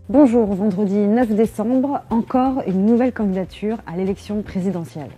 Bonjour, vendredi 9 décembre, encore une nouvelle candidature à l'élection présidentielle.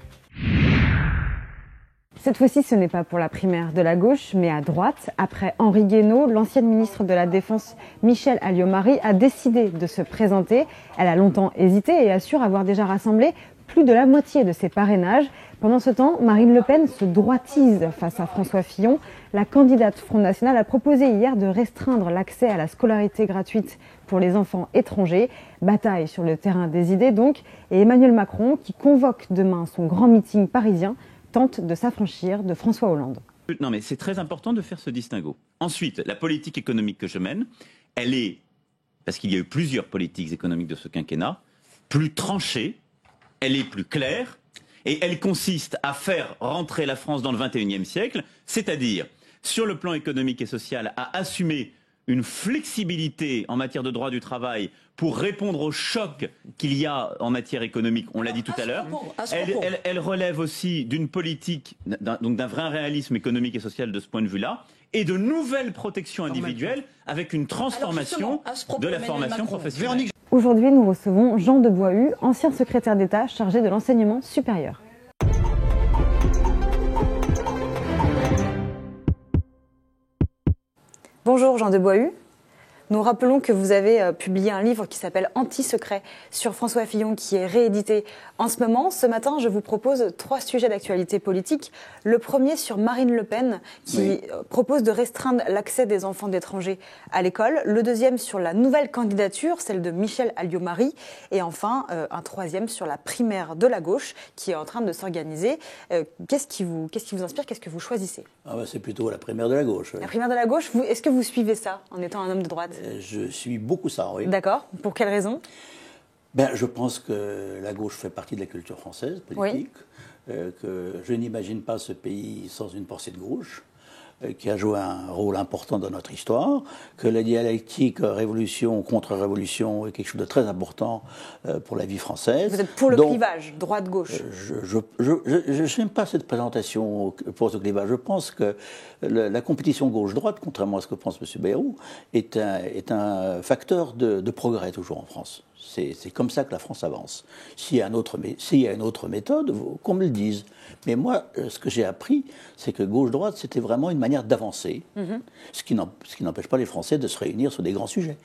Cette fois-ci, ce n'est pas pour la primaire de la gauche, mais à droite. Après Henri Guénaud, l'ancienne ministre de la Défense Michèle Alliot-Marie a décidé de se présenter. Elle a longtemps hésité et assure avoir déjà rassemblé plus de la moitié de ses parrainages. Pendant ce temps, Marine Le Pen se droitise face à François Fillon. La candidate Front National a proposé hier de restreindre l'accès à la scolarité gratuite pour les enfants étrangers. Bataille sur le terrain des idées donc. Et Emmanuel Macron, qui convoque demain son grand meeting parisien, tente de s'affranchir de François Hollande. Non mais c'est très important de faire ce distinguo. Ensuite, la politique économique que je mène, elle est, parce qu'il y a eu plusieurs politiques économiques de ce quinquennat, plus tranchée, elle est plus claire, et elle consiste à faire rentrer la France dans le XXIe siècle, c'est-à-dire, sur le plan économique et social, à assumer une flexibilité en matière de droit du travail pour répondre au choc qu'il y a en matière économique, on l'a dit tout à l'heure. Elle relève aussi d'une politique, donc d'un vrai réalisme économique et social de ce point de vue-là, et de nouvelles protections individuelles avec une transformation de la formation professionnelle. Aujourd'hui, nous recevons Jean de Boishue, ancien secrétaire d'État chargé de l'enseignement supérieur. Bonjour Jean de Boishue. Nous rappelons que vous avez publié un livre qui s'appelle Anti-secret sur François Fillon qui est réédité en ce moment. Ce matin, je vous propose 3 sujets d'actualité politique. Le premier sur Marine Le Pen qui propose de restreindre l'accès des enfants d'étrangers à l'école. Le deuxième sur la nouvelle candidature, celle de Michèle Alliot-Marie. Et enfin, un troisième sur la primaire de la gauche qui est en train de s'organiser. Qu'est-ce qui vous inspire? Qu'est-ce que vous choisissez? C'est plutôt la primaire de la gauche. La primaire de la gauche, est-ce que vous suivez ça en étant un homme de droite? Je suis beaucoup ça, oui. D'accord. Pour quelle raison? Je pense que la gauche fait partie de la culture française, politique, que je n'imagine pas ce pays sans une pensée de gauche, qui a joué un rôle important dans notre histoire, que la dialectique révolution contre révolution est quelque chose de très important pour la vie française. Vous êtes pour le clivage, droite-gauche? Je n'aime pas cette présentation pour ce clivage. Je pense que la compétition gauche-droite, contrairement à ce que pense M. Bayrou, est un facteur de progrès toujours en France. C'est comme ça que la France avance. S'il y a une autre méthode, qu'on me le dise. Mais moi, ce que j'ai appris, c'est que gauche-droite, c'était vraiment une manière d'avancer, ce qui n'empêche pas les Français de se réunir sur des grands sujets.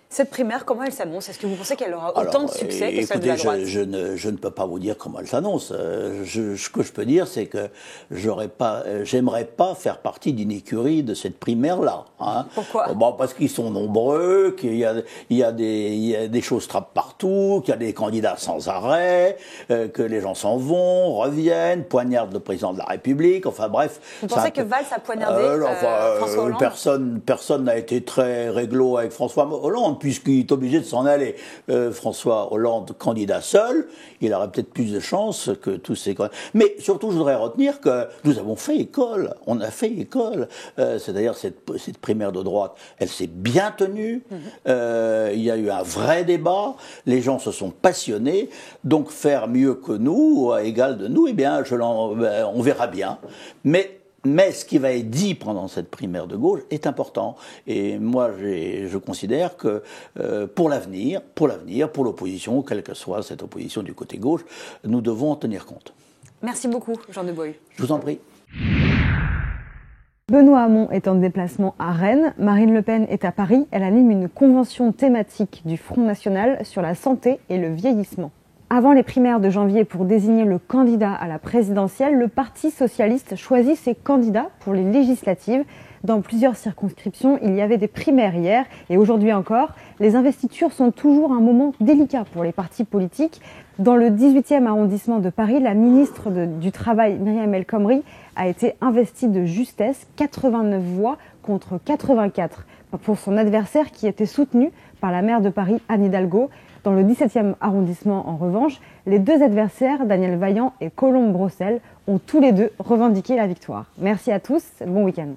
Cette primaire, comment elle s'annonce? Est-ce que vous pensez qu'elle aura autant de succès que celle de la droite? Je ne peux pas vous dire comment elle s'annonce. Ce que je peux dire, c'est que j'aimerais pas faire partie d'une écurie de cette primaire-là. Hein. Pourquoi? Parce qu'ils sont nombreux, qu'il y a des choses trappent partout, qu'il y a des candidats sans arrêt, que les gens s'en vont, reviennent, poignardent le président de la République. Enfin bref. Vous pensez que Valls a poignardé François Hollande? Personne n'a été très réglo avec François Hollande, puisqu'il est obligé de s'en aller. François Hollande, candidat seul, il aurait peut-être plus de chances que tous ces candidats. Mais surtout, je voudrais retenir que nous avons fait école. On a fait école. C'est-à-dire cette primaire de droite, elle s'est bien tenue. Il y a eu un vrai débat. Les gens se sont passionnés. Donc faire mieux que nous, à égal de nous, on verra bien. Mais ce qui va être dit pendant cette primaire de gauche est important. Et moi, je considère que pour l'avenir, pour l'opposition, quelle que soit cette opposition du côté gauche, nous devons en tenir compte. Merci beaucoup, Jean de Boishue. Je vous en prie. Benoît Hamon est en déplacement à Rennes. Marine Le Pen est à Paris. Elle anime une convention thématique du Front National sur la santé et le vieillissement. Avant les primaires de janvier pour désigner le candidat à la présidentielle, le Parti socialiste choisit ses candidats pour les législatives. Dans plusieurs circonscriptions, il y avait des primaires hier et aujourd'hui encore. Les investitures sont toujours un moment délicat pour les partis politiques. Dans le 18e arrondissement de Paris, la ministre du Travail, Myriam El Khomri, a été investie de justesse, 89 voix contre 84 pour son adversaire qui était soutenu par la maire de Paris, Anne Hidalgo. Dans le 17e arrondissement, en revanche, les 2 adversaires, Daniel Vaillant et Colombe Brossel, ont tous les 2 revendiqué la victoire. Merci à tous, bon week-end.